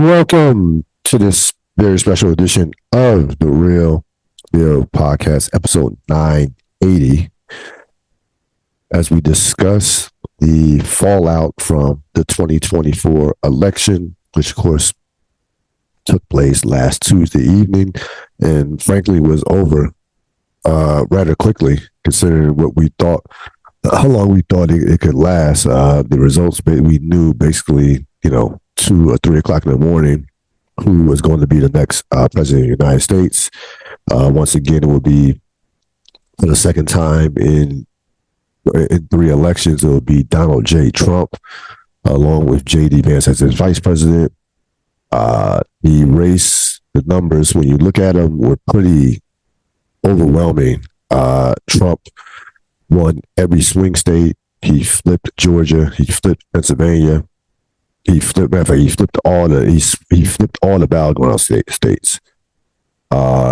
Welcome to this very special edition of the Real Deal Podcast, episode 980, as we discuss the fallout from the 2024 election, which, of course, took place last Tuesday evening and, frankly, was over rather quickly, considering what we thought, how long we thought it could last. The results we knew basically, 2 or 3 o'clock in the morning who was going to be the next president of the United States. Once again, it will be for the second time in 3 elections. It will be Donald J. Trump, along with J.D. Vance as his vice president. The race, the numbers, when you look at them, were pretty overwhelming. Trump won every swing state. He flipped Georgia. He flipped Pennsylvania. He flipped all the battleground states.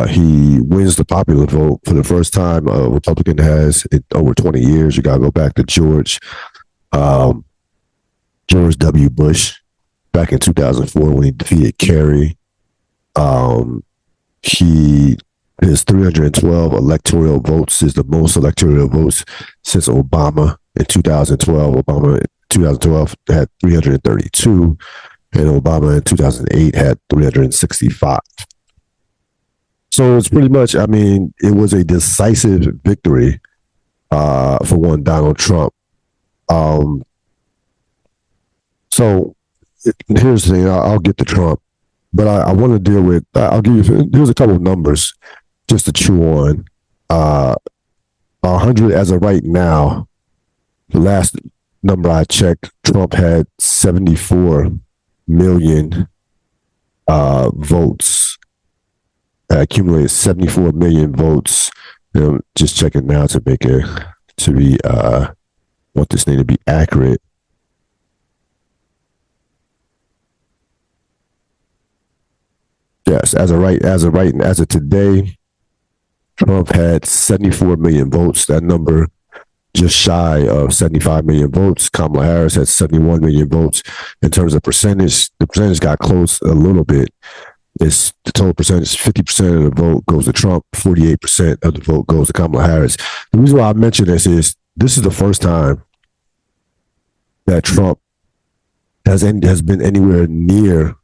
He wins the popular vote for the first time a Republican has in over 20 years. You got to go back to George W. Bush back in 2004 when he defeated Kerry. His 312 electoral votes is the most electoral votes since Obama in 2012. Obama in 2012 had 332, and Obama in 2008 had 365. So it's pretty much, it was a decisive victory for one Donald Trump. So here's the thing, I'll get to Trump, but I want to deal with, I'll give you, here's a couple of numbers just to chew on. 100 as of right now, the last number I checked, Trump had 74 million votes, accumulated 74 million votes. Just checking now to want this thing to be accurate. Yes, as of today, Trump had 74 million votes. That number just shy of 75 million votes. Kamala Harris had 71 million votes. In terms of percentage, the percentage got close a little bit. It's the total percentage, 50% of the vote goes to Trump, 48% of the vote goes to Kamala Harris. The reason why I mention this is the first time that Trump has been anywhere near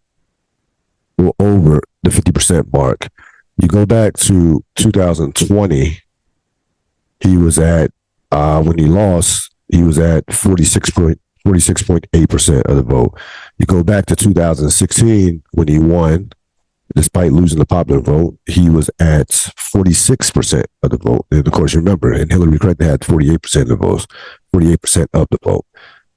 or over the 50% mark. You go back to 2020, he was at, when he lost, he was at 46.8% of the vote. You go back to 2016 when he won, despite losing the popular vote, he was at 46% of the vote. And of course, you remember, and Hillary Clinton had 48% of the votes, 48% of the vote.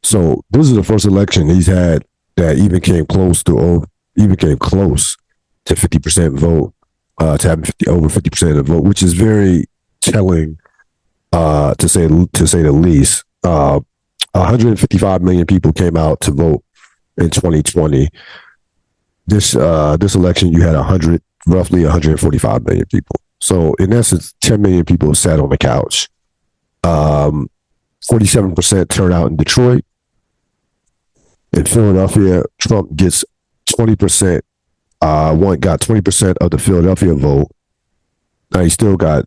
So this is the first election he's had that even came close to 50% vote, to having over 50% of the vote, which is very telling. To say the least. 155 million people came out to vote in 2020. This election, you had roughly 145 million people. So in essence, 10 million people sat on the couch. 47% turnout in Detroit. In Philadelphia, Trump gets 20%. Got 20% of the Philadelphia vote. Now he still got,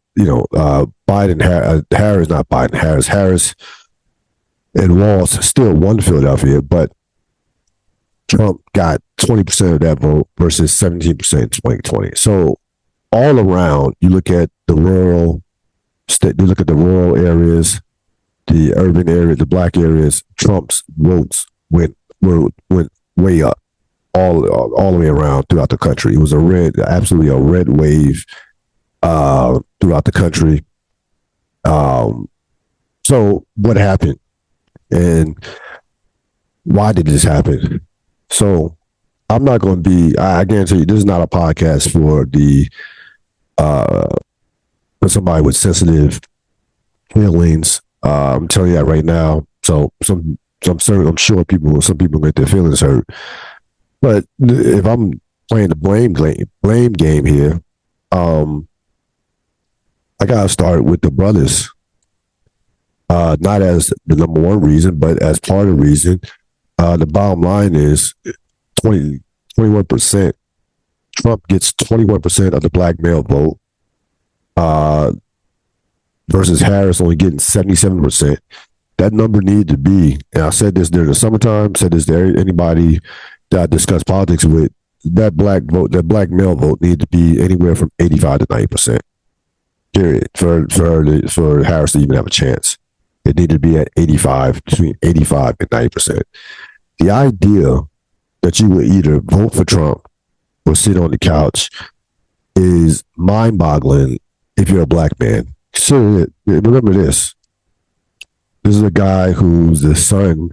Harris and Walz still won Philadelphia, but Trump got 20% of that vote versus 17% in 2020. So all around, you look at the rural areas, the urban area, the black areas, Trump's votes went way up all the way around throughout the country. It was absolutely a red wave throughout the country. So what happened and why did this happen? So I'm not going to be, I guarantee you, this is not a podcast for somebody with sensitive feelings. I'm telling you that right now. So I'm sure some people get their feelings hurt. But if I'm playing the blame game here, I gotta start with the brothers. Not as the number one reason, but as part of the reason. The bottom line is 21%. Trump gets 21% of the black male vote, uh, versus Harris only getting 77%. That number needed to be, and I said this during the summertime, said this to anybody that I discussed politics with, that black vote, that black male vote needed to be anywhere from 85 to 90%. Period. For Harris to even have a chance. It needed to be at 85, between 85 and 90%. The idea that you would either vote for Trump or sit on the couch is mind-boggling if you're a black man. So remember this. This is a guy who's the son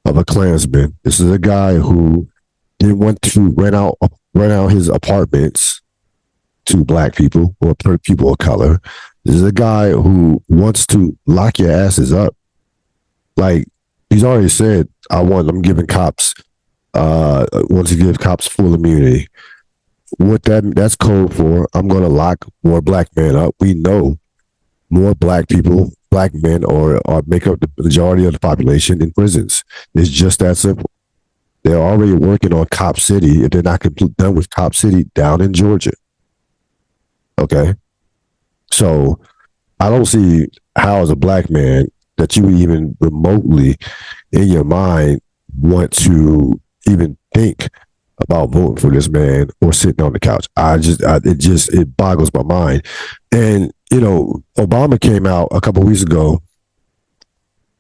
of a Klansman. This is a guy who didn't want to rent out his apartments to black people or people of color. This is a guy who wants to lock your asses up. Like, he's already said, I'm giving cops, wants to give cops full immunity. What that's code for, I'm going to lock more black men up. We know more black people, black men, or make up the majority of the population in prisons. It's just that simple. They're already working on Cop City, if they're not done with Cop City, down in Georgia. Okay? So I don't see how, as a black man, that you would even remotely in your mind want to even think about voting for this man or sitting on the couch. It boggles my mind. And, Obama came out a couple of weeks ago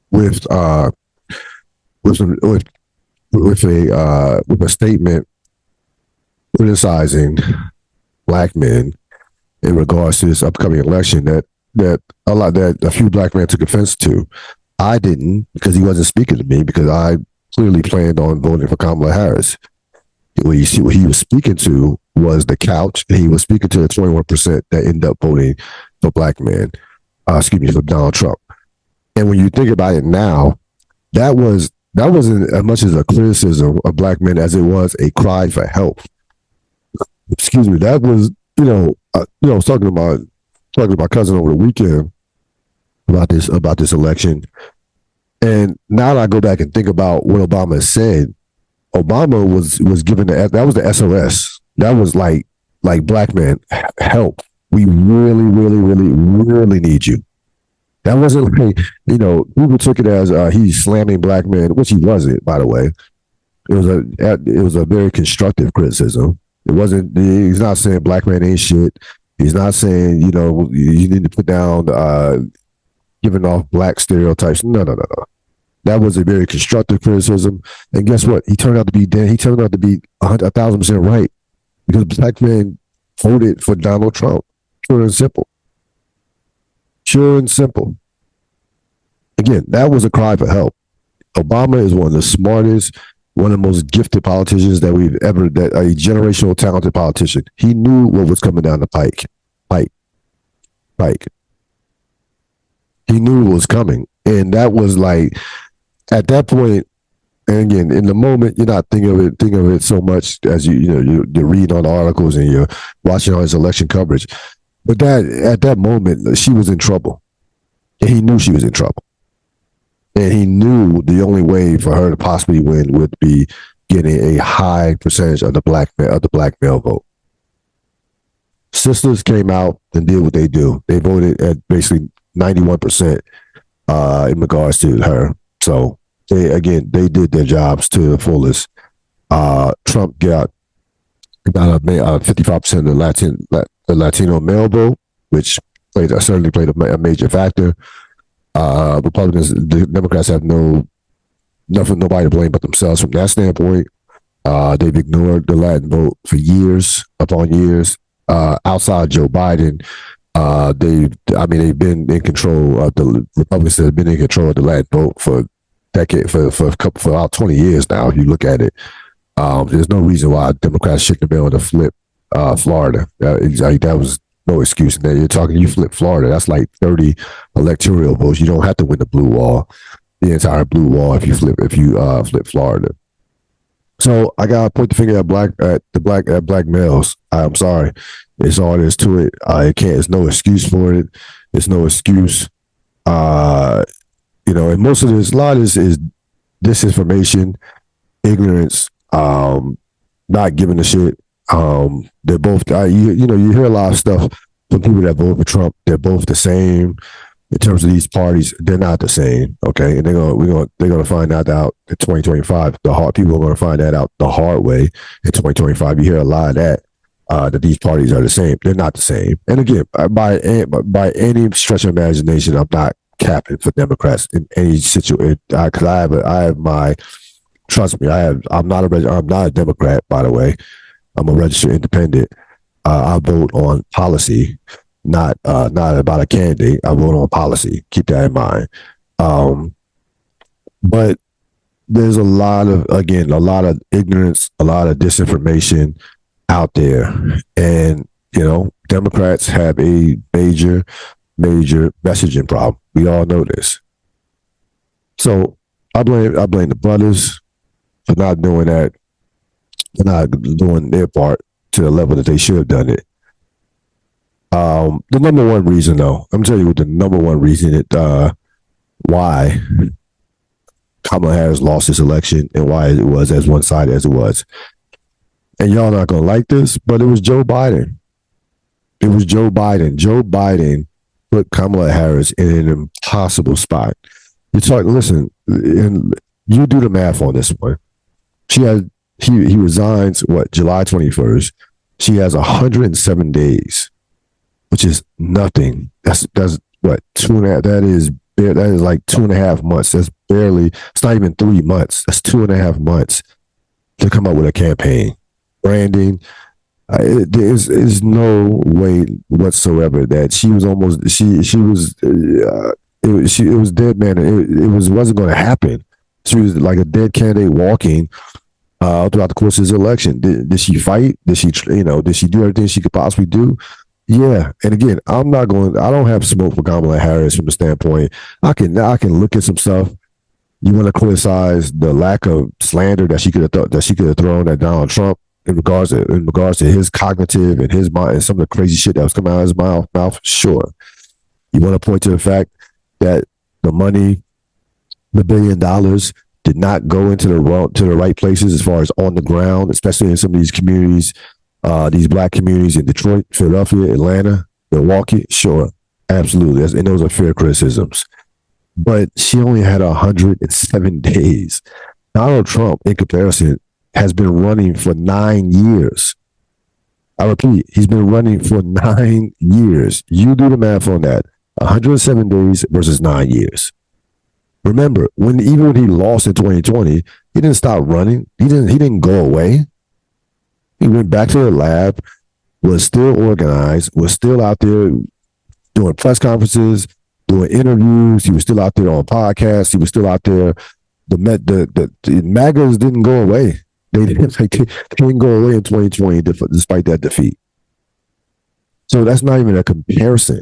with a statement criticizing black men in regards to this upcoming election that a few black men took offense to. I didn't, because he wasn't speaking to me, because I clearly planned on voting for Kamala Harris. What he was speaking to was the couch, and he was speaking to the 21% that ended up voting for black men, for Donald Trump. And when you think about it now, that wasn't as much as a criticism of black men as it was a cry for help. That was, I was talking to my cousin over the weekend about this election, and now that I go back and think about what Obama said, Obama was given that was the SOS. That was like black man, help. We really, really, really, really need you. That wasn't like, people took it as he's slamming black men, which he wasn't, by the way. It was a very constructive criticism. It wasn't. He's not saying black man ain't shit. He's not saying you need to put down giving off black stereotypes. No. That was a very constructive criticism. And guess what? He turned out to be 1,000% right, because black men voted for Donald Trump. Pure and simple. Again, that was a cry for help. Obama is one of the smartest, one of the most gifted politicians that a generational talented politician. He knew what was coming down the pike. He knew what was coming. And that was like, at that point, and again, in the moment, you're not thinking of it so much as you're reading on the articles and you're watching all his election coverage. But at that moment, she was in trouble. And he knew she was in trouble. And he knew the only way for her to possibly win would be getting a high percentage of the black male vote. Sisters came out and did what they do. They voted at basically 91% in regards to her. So they did their jobs to the fullest. Trump got about 55% of the Latino male vote, which certainly played a major factor. The Democrats have nobody to blame but themselves from that standpoint. They've ignored the Latin vote for years upon years. Outside Joe Biden, they've been in control of the Republicans have been in control of the Latin vote for about 20 years now. If you look at it, there's no reason why Democrats shouldn't be able to flip Florida. That was no excuse. Now you flip Florida, that's like 30 electoral votes. You don't have to win the entire blue wall if you flip Florida. So I gotta point the finger at black males. I'm sorry, it's all there is to it. It's no excuse for it. It's no excuse. And most of this, a lot of this is disinformation, ignorance, not giving a shit. They're both, you hear a lot of stuff from people that vote for Trump. They're both the same in terms of these parties. They're not the same, okay? And they're gonna find that out in 2025. People are gonna find that out the hard way in 2025. You hear a lot of that. That these parties are the same. They're not the same. And again, by any stretch of imagination, I'm not capping for Democrats in any situation. Because I have my, trust me, I'm not a Democrat, by the way. I'm a registered independent. I vote on policy, not about a candidate. I vote on policy. Keep that in mind. But there's a lot of ignorance, a lot of disinformation out there, and Democrats have a major messaging problem. We all know this. So I blame the brothers for not doing that, for not doing their part to the level that they should have done it. The number one reason, though, I'm telling you what the number one reason why Kamala Harris lost this election and why it was as one-sided as it was. And y'all not going to like this, but it was Joe Biden. It was Joe Biden. Joe Biden put Kamala Harris in an impossible spot. Listen, and you do the math on this one. He resigns, July 21st. She has 107 days, which is nothing. That's what, 2.5, that is like 2.5 months. That's barely, it's not even 3 months. That's 2.5 months to come up with a campaign. Branding, there's no way whatsoever that she was almost, it was dead, man. It wasn't going to happen. She was like a dead candidate walking throughout the course of this election. Did she fight? Did she do everything she could possibly do? Yeah. And again, I don't have smoke for Kamala Harris from the standpoint. I can look at some stuff. You want to criticize the lack of slander that she could have thrown at Donald Trump in regards to his cognitive and his mind and some of the crazy shit that was coming out of his mouth. Sure. You want to point to the fact that the money, the $1 billion, did not go into the right places as far as on the ground, especially in some of these communities, these black communities in Detroit, Philadelphia, Atlanta, Milwaukee. Sure, absolutely, and those are fair criticisms. But she only had 107 days. Donald Trump, in comparison, has been running for 9 years. I repeat, he's been running for 9 years. You do the math on that. 107 days versus 9 years. Remember, even when he lost in 2020, he didn't stop running. He didn't go away. He went back to the lab, was still organized, was still out there doing press conferences, doing interviews. He was still out there on podcasts. He was still out there. The MAGAs didn't go away. They didn't go away in 2020 despite that defeat. So that's not even a comparison.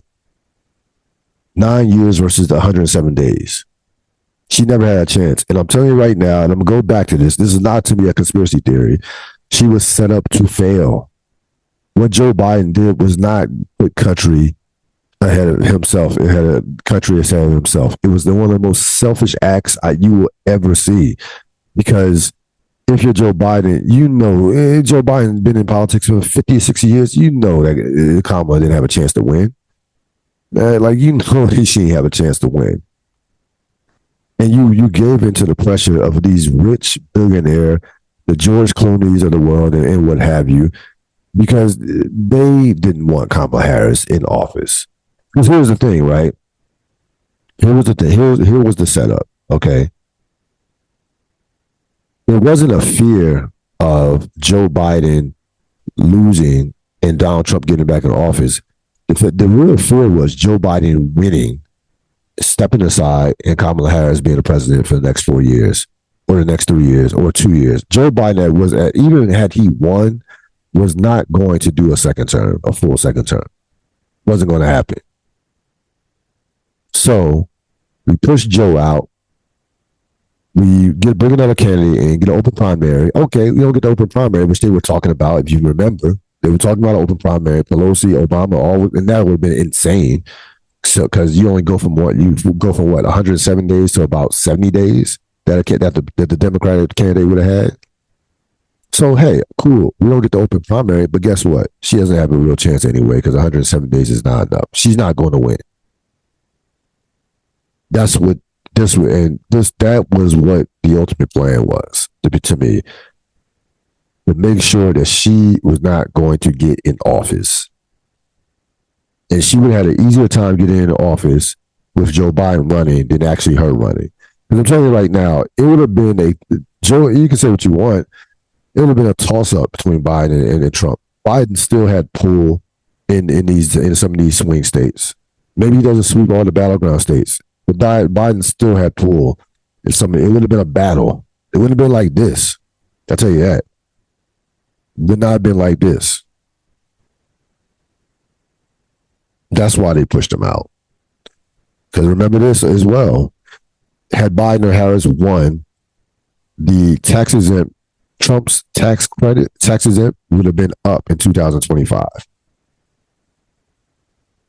9 years versus the 107 days. She never had a chance. And I'm telling you right now, and I'm going to go back to this. This is not to be a conspiracy theory. She was set up to fail. What Joe Biden did was not put country ahead of himself. It had a country ahead of himself. It was one of the most selfish acts you will ever see. Because if you're Joe Biden, Joe Biden's been in politics for 50 or 60 years. You know that Kamala didn't have a chance to win. She didn't have a chance to win. And you gave into the pressure of these rich billionaire, the George Clooney's of the world and what have you, because they didn't want Kamala Harris in office. Because here's the thing, right? Here was the setup, okay? There wasn't a fear of Joe Biden losing and Donald Trump getting back in office. The real fear was Joe Biden winning, stepping aside, and Kamala Harris being the president for the next 4 years, or the next 3 years, or 2 years. Joe Biden even had he won, was not going to do a full second term. Wasn't going to happen. So we push Joe out. We bring another candidate and get an open primary. Okay, we don't get the open primary, which they were talking about, if you remember. They were talking about an open primary. Pelosi, Obama, and that would have been insane. So, because you only go from 107 days to about 70 days that the Democratic candidate would have had. So, hey, cool. We don't get the open primary, but guess what? She doesn't have a real chance anyway because 107 days is not enough. She's not going to win. That's what that was what the ultimate plan was to me, to make sure that she was not going to get in office. And she would have had an easier time getting in office with Joe Biden running than actually her running. Because I'm telling you right now, it would have been Joe, you can say what you want, it would have been a toss-up between Biden and Trump. Biden still had pull in some of these swing states. Maybe he doesn't sweep all the battleground states, but Biden still had pull in some. It would have been a battle. It wouldn't have been like this. I'll tell you that. It would not have been like this. That's why they pushed him out. Because remember this as well. Had Biden or Harris won, the tax exempt, Trump's tax exempt would have been up in 2025.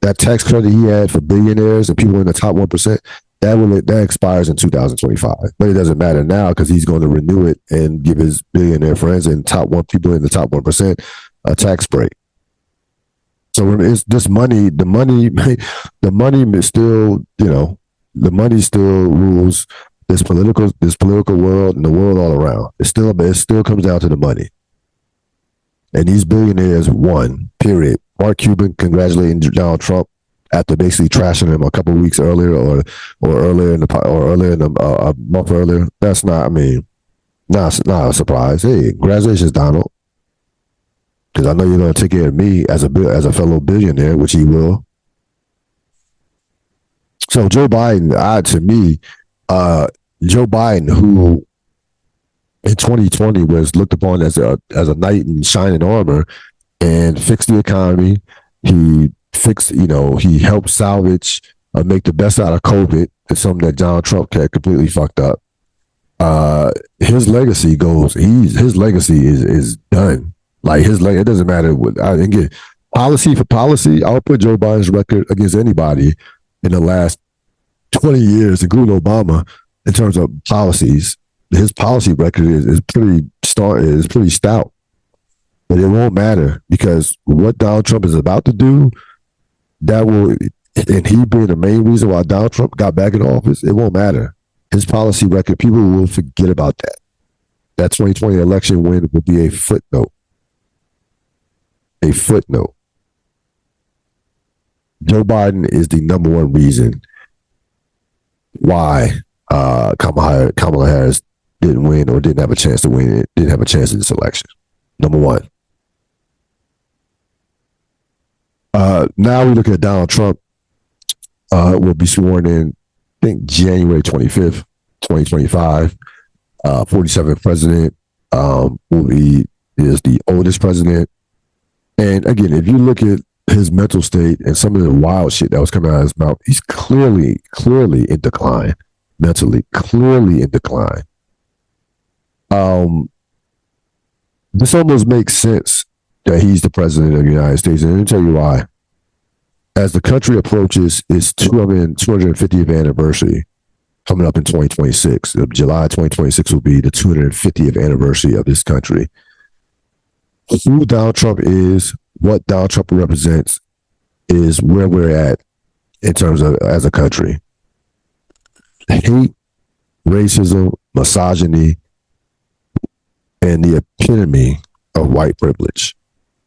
That tax credit he had for billionaires and people in the top 1%, that expires in 2025. But it doesn't matter now because he's going to renew it and give his billionaire friends and people in the top 1% a tax break. So it's this money, the money is still, the money still rules this political world and the world all around. It still comes down to the money. And these billionaires won, period. Mark Cuban congratulating Donald Trump after basically trashing him a couple of weeks earlier or earlier in a month earlier. That's not a surprise. Hey, congratulations, Donald. Because I know you're going to take care of me as a fellow billionaire, which he will. So Joe Biden, Joe Biden, who in 2020 was looked upon as a knight in shining armor and fixed the economy. He he helped salvage, make the best out of COVID. It's something that Donald Trump had completely fucked up. His legacy is done. Like it doesn't matter again, policy for policy. I'll put Joe Biden's record against anybody in the last 20 years, including Obama, in terms of policies. His policy record is pretty stout. But it won't matter because what Donald Trump is about to do, and he being the main reason why Donald Trump got back in office, it won't matter. His policy record, people will forget about that. That 2020 election win will be a footnote. A footnote. Joe Biden is the number one reason why Kamala Harris didn't win or didn't have a chance to win it, didn't have a chance in this election. Number one. Now we look at Donald Trump. Will be sworn in, I think, January 25th, 2025. 47th president is the oldest president. And again, if you look at his mental state and some of the wild shit that was coming out of his mouth, he's clearly in decline, mentally, clearly in decline. This almost makes sense that he's the president of the United States. And let me tell you why. As the country approaches its 250th anniversary coming up in 2026, July 2026 will be the 250th anniversary of this country. Who Donald Trump is, what Donald Trump represents, is where we're at in terms of as a country. Hate, racism, misogyny, and the epitome of white privilege.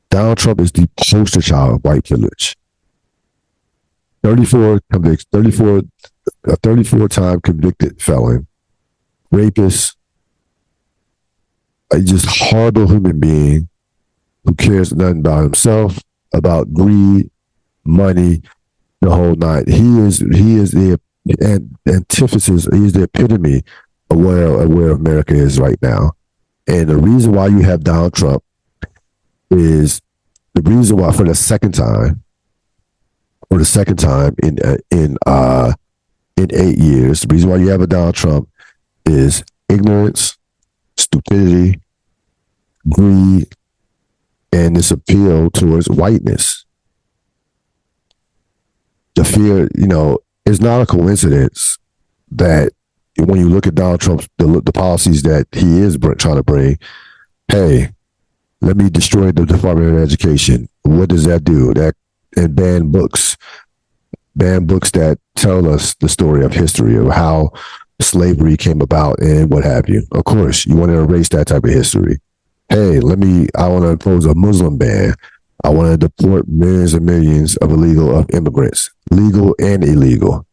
Donald Trump is the poster child of white privilege. 34-time convicted felon, rapist, a just horrible human being who cares nothing about himself, about greed, money, the whole night. He is the antithesis. He is the epitome of where America is right now. And the reason why you have Donald Trump is the reason why for the second time in 8 years, the reason why you have a Donald Trump is ignorance, stupidity, greed, and this appeal towards whiteness. The fear, it's not a coincidence that when you look at Donald Trump's the policies that he is trying to bring, hey, Let me destroy the Department of Education. What does that do? That and ban books that tell us the story of history of how slavery came about and what have you. Of course, you want to erase that type of history. Hey, I want to impose a Muslim ban. I want to deport millions and millions of illegal immigrants, legal and illegal.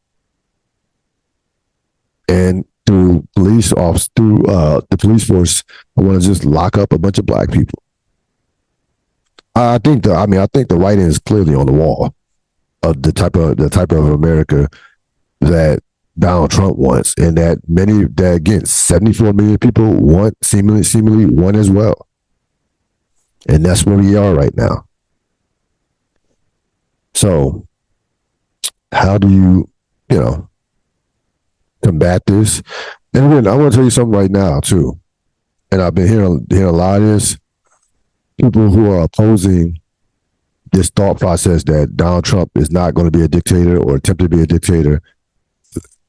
And through the police force, I want to just lock up a bunch of black people. I think the writing is clearly on the wall of the type of America that Donald Trump wants, and that 74 million people want seemingly want as well. And that's where we are right now. So how do you combat this? And again, I want to tell you something right now too. And I've been hearing a lot of this. People who are opposing this thought process that Donald Trump is not going to be a dictator or attempt to be a dictator.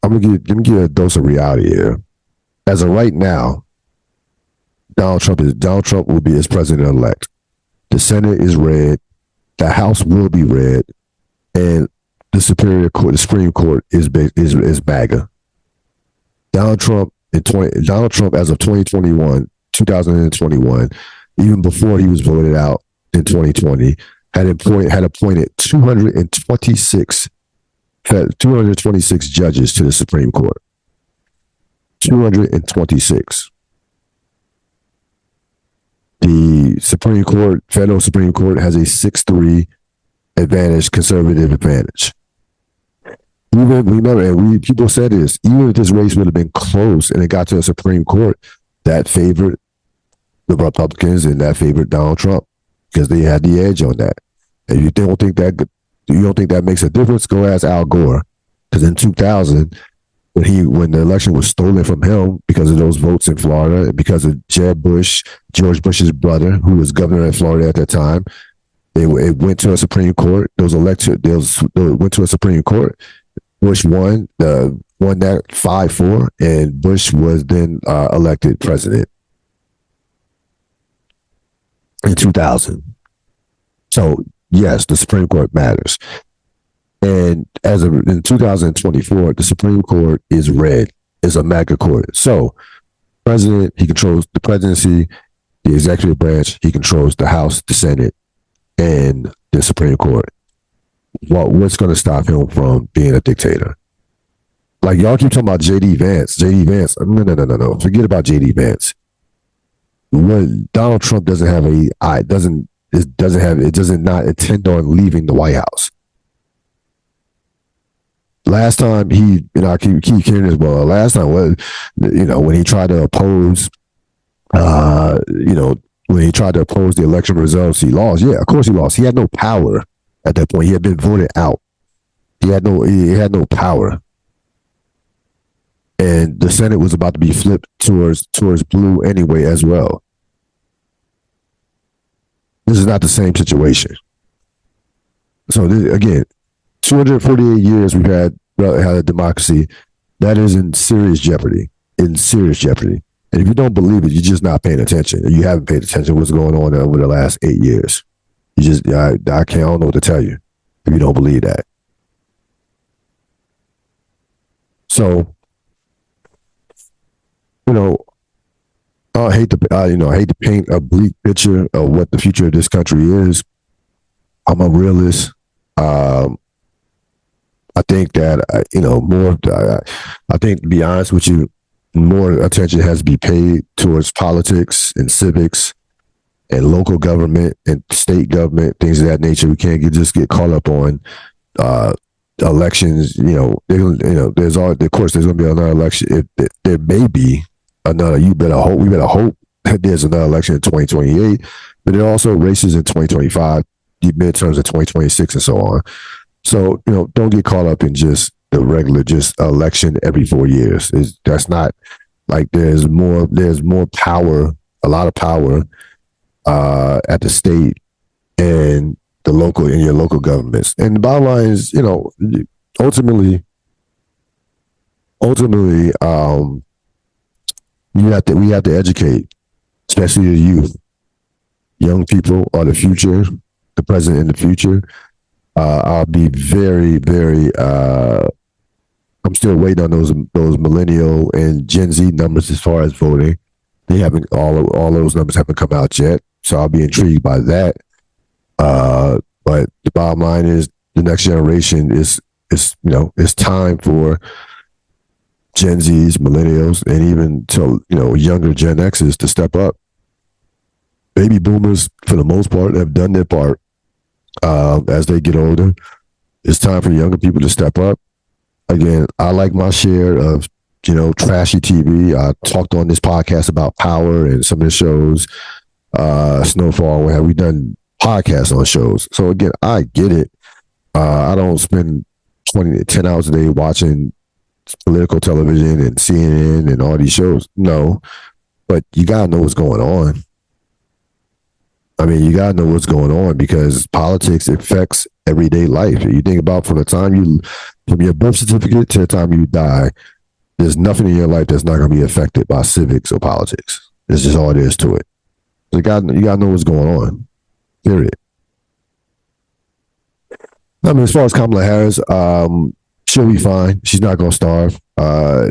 Let me give you a dose of reality here. As of right now, Donald Trump will be his president-elect. The Senate is red. The House will be red, and the Supreme Court is MAGA. Donald Trump as of 2021, even before he was voted out in 2020, had appointed 226 judges to the Supreme Court. 226. The federal Supreme Court has a 6-3 conservative advantage. People said this, even if this race would have been close and it got to the Supreme Court, that favored the Republicans and that favored Donald Trump because they had the edge on that. And you don't think that makes a difference? Go ask Al Gore, because in 2000, when the election was stolen from him because of those votes in Florida and because of George Bush's brother, who was governor in Florida at that time, it went to a Supreme Court. Went to a Supreme Court. Bush won that 5-4, and Bush was then elected president in 2000. So yes, the Supreme Court matters. And in 2024, the Supreme Court is red. It's a MAGA court. So president, he controls the presidency, the executive branch, he controls the House, the Senate, and the Supreme Court. What's going to stop him from being a dictator? Like, y'all keep talking about J.D. Vance. No. Forget about J.D. Vance. Donald Trump does not intend on leaving the White House. Last time I keep hearing this, but last time when he tried to oppose, when he tried to oppose the election results, he lost. Yeah, of course he lost. He had no power at that point. He had been voted out. He had no power. And the Senate was about to be flipped towards blue anyway as well. This is not the same situation. So again, 248 years we've had a democracy that is in serious jeopardy. And if you don't believe it, you're just not paying attention. You haven't paid attention to what's going on over the last 8 years. I don't know what to tell you if you don't believe that. So, I hate to paint a bleak picture of what the future of this country is. I'm a realist. I think that I think, to be honest with you, more attention has to be paid towards politics and civics and local government and state government, things of that nature. We can't just get caught up on elections. There's going to be another election. There may be another. We better hope that there's another election in 2028. But there are also races in 2025, the midterms in 2026, and so on. So, don't get caught up in just the regular election every 4 years. That's not like there's more power, a lot of power at the state and in your local governments. And the bottom line is, ultimately, we have to educate, especially the youth. young people are the future, the present and the future. I'll be very, very. I'm still waiting on those millennial and Gen Z numbers as far as voting. They haven't all those numbers haven't come out yet, so I'll be intrigued by that. But the bottom line is the next generation is it's time for Gen Zs, millennials, and even to younger Gen Xs to step up. Baby boomers, for the most part, have done their part. As they get older, it's time for younger people to step up. Again, I like my share of trashy TV. I talked on this podcast about Power and some of the shows, Snowfall, where we done podcasts on shows. So again, I get it. I don't spend 10 hours a day watching political television and CNN and all these shows. No, but you gotta know what's going on. I mean, you gotta know what's going on because politics affects everyday life. You think about from your birth certificate to the time you die, there's nothing in your life that's not gonna be affected by civics or politics. It's just all there is to it. You gotta know what's going on. Period. I mean, as far as Kamala Harris, she'll be fine. She's not gonna starve.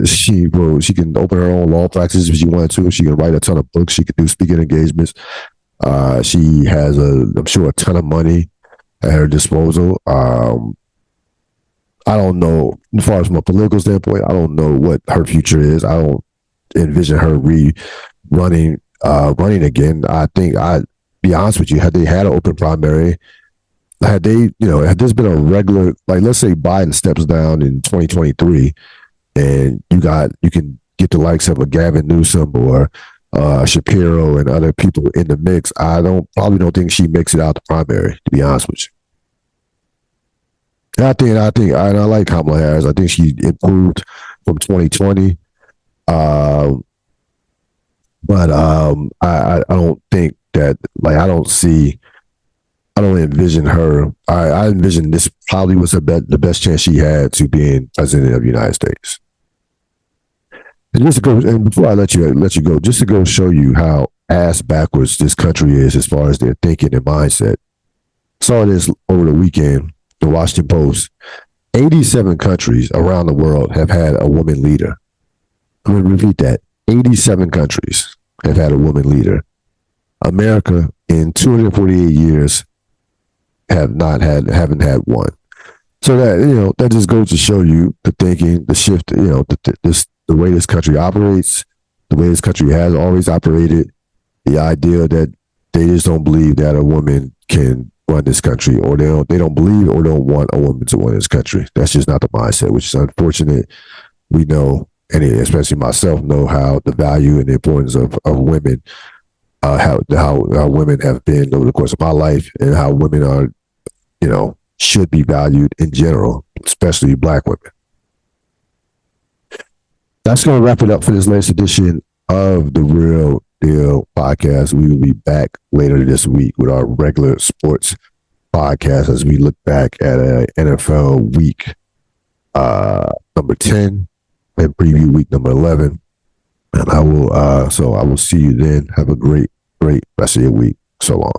She can open her own law practice if she wanted to. She can write a ton of books. She can do speaking engagements. She has I'm sure, a ton of money at her disposal. I don't know, as far as from a political standpoint, I don't know what her future is. I don't envision her running again. I think, I'd be honest with you, had they had an open primary, had this been a regular, like, let's say Biden steps down in 2023 and you can get the likes of a Gavin Newsom or Shapiro and other people in the mix, I probably don't think she makes it out the primary, to be honest with you. And I like Kamala Harris. I think she improved from 2020. But I don't think that, like, I don't envision her. I envision this probably was the best chance she had to being president of the United States. And before I let you go, just to go show you how ass backwards this country is as far as their thinking and mindset. Saw this over the weekend, the Washington Post. 87 countries around the world have had a woman leader. I'm going to repeat that. 87 countries have had a woman leader. America, in 248 years, haven't had one. So that just goes to show you the thinking, the shift, the way this country operates, the way this country has always operated, the idea that they just don't believe that a woman can run this country, or they don't believe or don't want a woman to run this country. That's just not the mindset, which is unfortunate. We know, and especially myself, know how the value and the importance of women, how women have been over the course of my life, and how women are, should be valued in general, especially Black women. That's going to wrap it up for this latest edition of the Real Deal podcast. We will be back later this week with our regular sports podcast as we look back at a NFL week number 10 and preview week number 11. And I will see you then. Have a great rest of your week. So long.